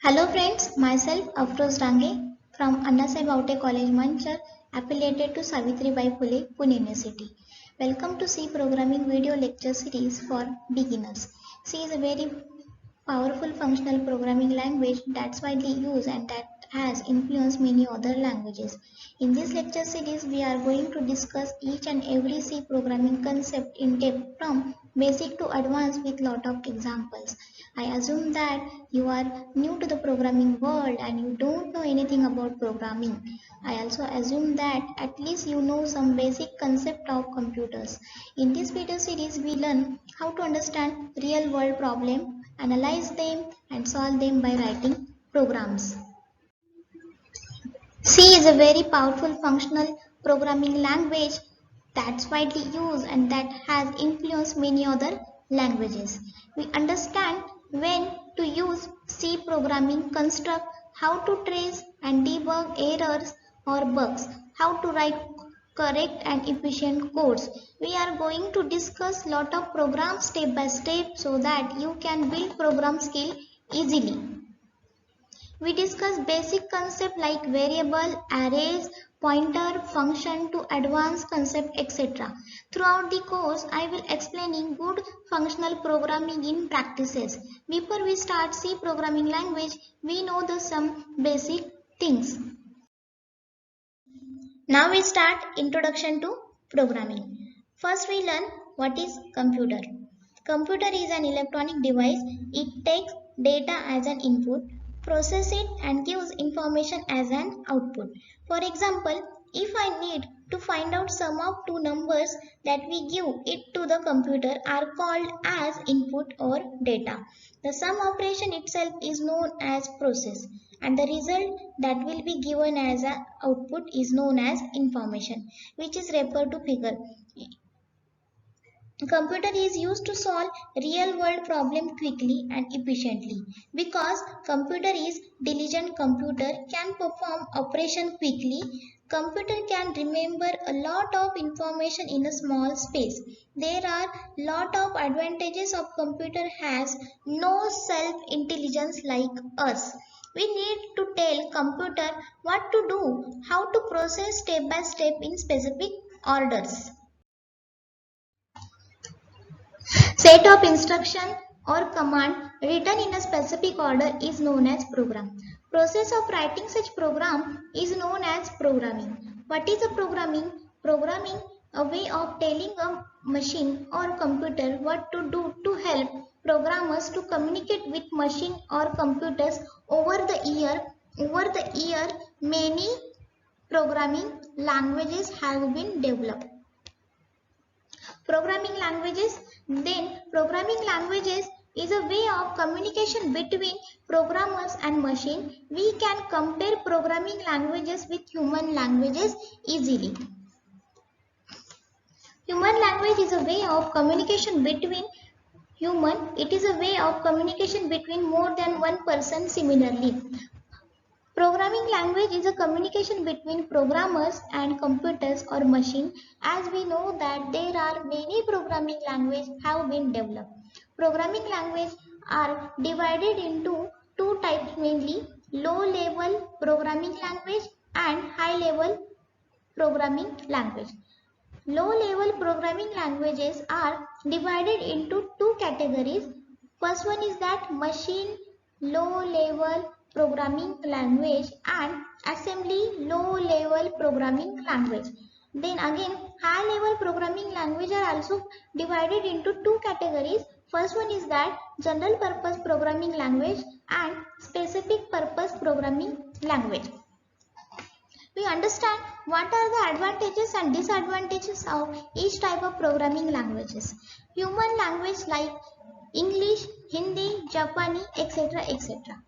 Hello friends, myself Afroz Range from Anna Saib College Manchar, affiliated to Savitribai Phule, Pune University. Welcome to C Programming video lecture series for beginners. C is a very powerful functional programming language that's widely used and that has influenced many other languages. In this lecture series, we are going to discuss each and every C programming concept in depth from basic to advanced with lot of examples. I assume that you are new to the programming world and you don't know anything about programming. I also assume that at least you know some basic concept of computers. In this video series, we learn how to understand real world problem, analyze them and solve them by writing programs. C is a very powerful functional programming language that's widely used and that has influenced many other languages. We understand when to use C programming construct, how to trace and debug errors or bugs, how to write correct and efficient codes. We are going to discuss lot of programs step by step so that you can build program skill easily. We discuss basic concepts like variable, arrays, pointer, function to advanced concept etc. Throughout the course, I will explaining good functional programming in practices. Before we start C programming language, we know some basic things. Now we start introduction to programming. First we learn what is computer. Computer is an electronic device. It takes data as an input, processes it and gives information as an output. For example, if I need to find out sum of two numbers that we give it to the computer are called as input or data. The sum operation itself is known as process and the result that will be given as an output is known as information, which is referred to figure. Computer is used to solve real world problem quickly and efficiently. Because computer is diligent, computer can perform operation quickly. Computer can remember a lot of information in a small space. There are lot of advantages of computer has no self intelligence like us. We need to tell computer what to do, how to process step by step in specific orders. Set of instruction or command written in a specific order is known as program. Process of writing such program is known as programming. What is a programming? Programming a way of telling a machine or computer what to do to help programmers to communicate with machine or computers over the year. Over the year, many programming languages have been developed. Programming languages is a way of communication between programmers and machine. We can compare programming languages with human languages easily. Human language is a way of communication between It is a way of communication between more than one person similarly. Programming language is a communication between programmers and computers or machine. As we know that there are many programming languages have been developed. Programming languages are divided into two types mainly, low level programming language and high level programming language. Low level programming languages are divided into two categories. First one is that machine low level programming language and assembly low level programming language. Then again high level programming language are also divided into two categories. First one is that general purpose programming language and specific purpose programming language. We understand what are the advantages and disadvantages of each type of programming languages. Human language like English, Hindi, Japanese, etc. etc.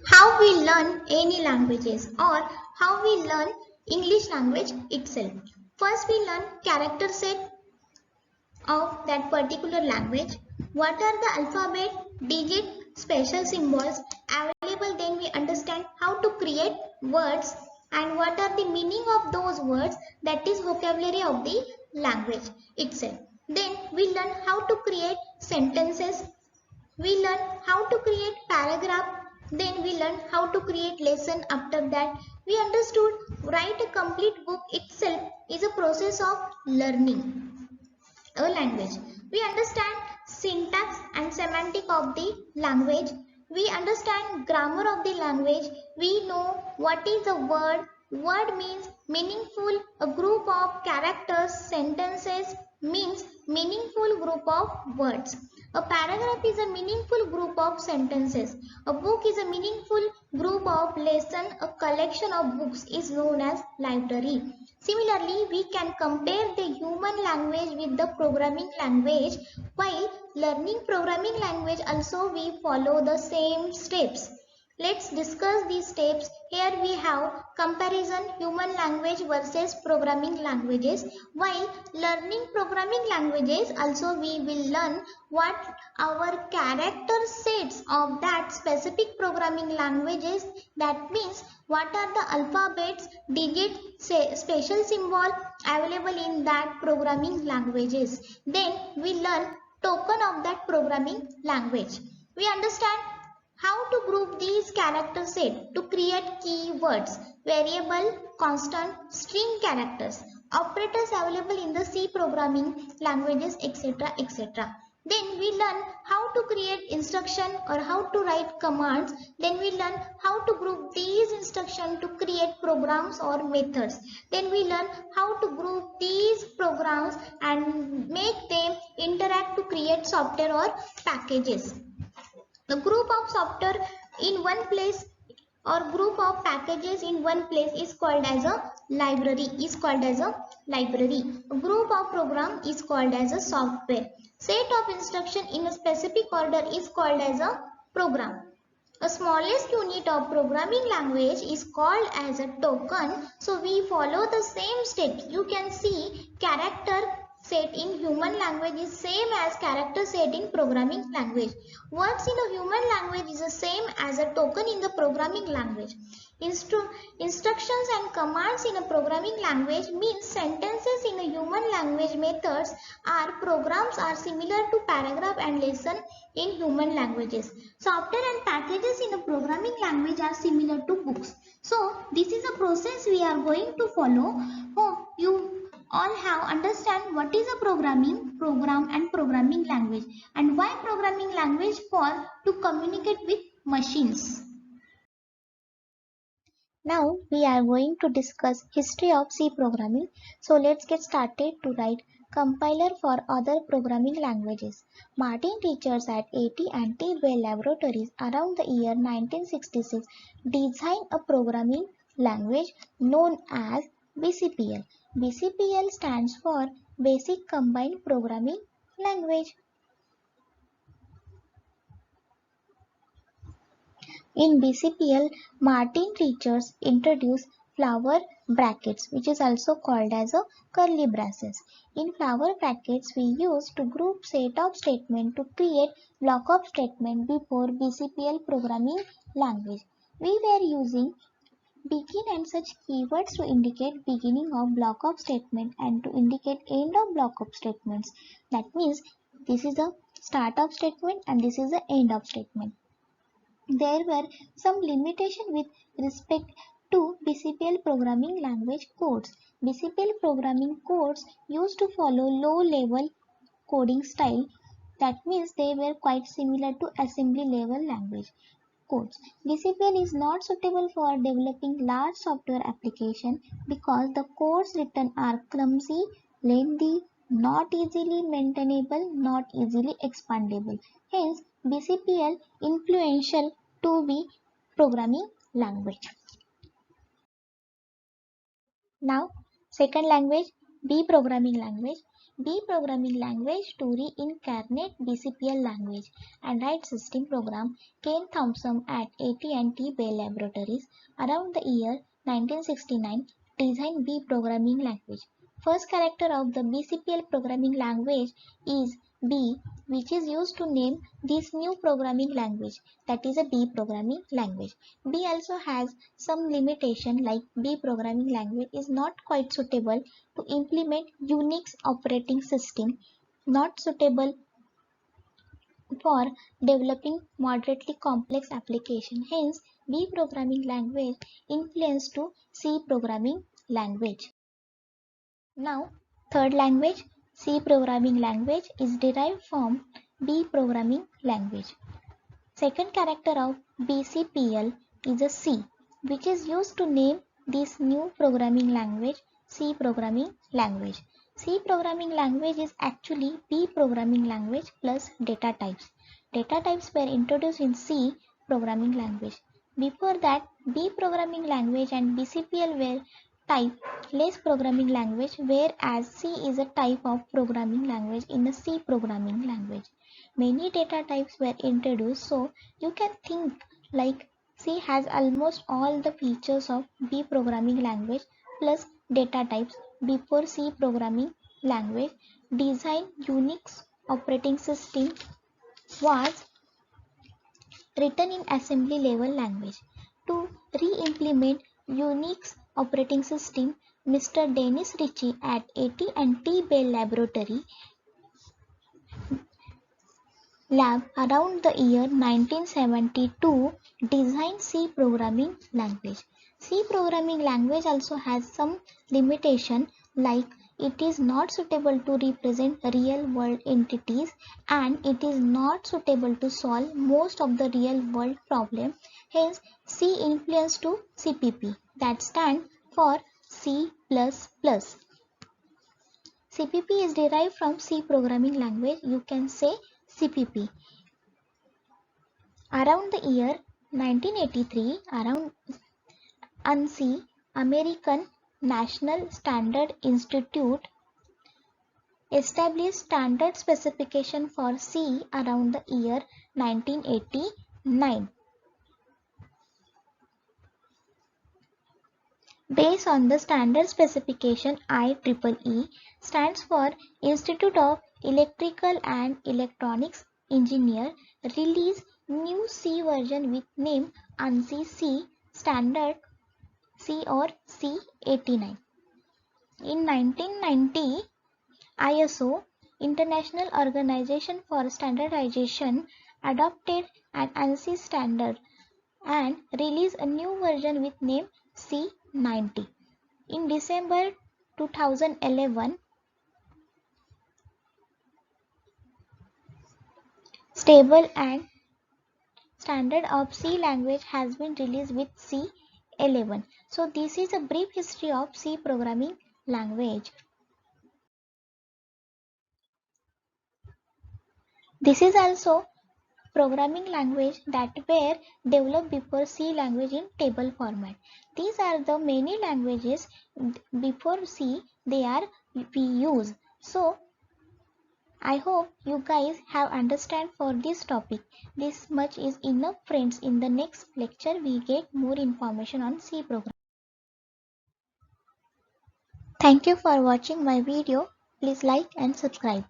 How we learn any languages or how we learn English language itself. First we learn character set of that particular language. What are the alphabet, digit, special symbols available, then we understand how to create words and what are the meaning of those words, that is vocabulary of the language itself. Then we learn how to create sentences, We learn how to create paragraph, then we learn how to create lesson. After that we understood write a complete book itself is a process of learning a language. We understand syntax and semantic of the language. We understand grammar of the language. We know what is a word. Word means meaningful, a group of characters. Sentences means meaningful group of words. A paragraph is a meaningful group of sentences. A book is a meaningful group of lesson. A collection of books is known as library. Similarly, we can compare the human language with the programming language. While learning programming language also we follow the same steps. Let's discuss these steps. Here we have comparison human language versus programming languages. While learning programming languages also we will learn what our character sets of that specific programming languages. That means what are the alphabets, digits, special symbol available in that programming languages. Then we learn token of that programming language. We understand how to group these character set to create keywords, variable, constant, string characters, operators available in the C programming languages, etc. etc. Then we learn how to create instruction or how to write commands. Then we learn how to group these instructions to create programs or methods. Then we learn how to group these programs and make them interact to create software or packages. The group of software in one place or group of packages in one place is called as a library. A group of program is called as a software. Set of instruction in a specific order is called as a program. A smallest unit of programming language is called as a token. So we follow the same steps. You can see character set in human language is same as character set in programming language. Words in a human language is the same as a token in the programming language. Instructions and commands in a programming language means sentences in a human language. Methods are programs are similar to paragraph and lesson in human languages. Software and packages in a programming language are similar to books. So this is a process we are going to follow. Hope you all have understand what is a programming, program and programming language and why programming language for to communicate with machines. Now we are going to discuss history of C programming. So let's get started to write compiler for other programming languages. Martin teachers at AT&T Bell Laboratories around the year 1966 designed a programming language known as BCPL. BCPL stands for Basic Combined Programming Language. In BCPL, Martin teachers introduced flower brackets, which is also called as a curly braces. In flower brackets, we used to group set of statement to create block of statement before BCPL programming language. We were using begin and such keywords to indicate beginning of block of statement and to indicate end of block of statements. That means this is the start of statement and this is the end of statement. There were some limitations with respect to BCPL programming language codes. BCPL programming codes used to follow low-level coding style. That means they were quite similar to assembly level language codes. BCPL is not suitable for developing large software applications because the codes written are clumsy, lengthy, not easily maintainable, not easily expandable. Hence, BCPL influential to be programming language. Now, second language, B programming language. B programming language to reincarnate BCPL language and write system program. Ken Thompson at AT&T Bell Laboratories around the year 1969 designed B programming language. First character of the BCPL programming language is B, which is used to name this new programming language, that is a B programming language. B also has some limitation like B programming language is not quite suitable to implement Unix operating system, not suitable for developing moderately complex application. Hence, B programming language influence to C programming language. Now, third language, C programming language is derived from B programming language. Second character of BCPL is a C, which is used to name this new programming language C programming language. C programming language is actually B programming language plus data types. Data types were introduced in C programming language. Before that, B programming language and BCPL were type-less programming language, whereas C is a type of programming language in a C programming language. Many data types were introduced, so you can think like C has almost all the features of B programming language plus data types. Before C programming language, design Unix operating system was written in assembly level language. To re-implement Unix operating system, Mr. Dennis Ritchie at AT&T Bell Laboratory Lab around the year 1972 designed C programming language. C programming language also has some limitation, like it is not suitable to represent real world entities and it is not suitable to solve most of the real world problems. Hence, C influence to CPP, that stand for C++. CPP is derived from C programming language. You can say CPP. Around the year 1983, around ANSI, American National Standard Institute, established standard specification for C around the year 1989. Based on the standard specification, IEEE stands for Institute of Electrical and Electronics Engineer released new C version with name ANSI C Standard C or C89. In 1990, ISO, International Organization for Standardization, adopted an ANSI standard and released a new version with name C90. In December 2011, stable and standard of C language has been released with C11. So this is a brief history of C programming language. This is also programming language that were developed before C language in table format. These are the many languages before C we use. So I hope you guys have understand for this topic. This much is enough, friends. In the next lecture we get more information on C program. Thank you for watching my video. Please like and subscribe.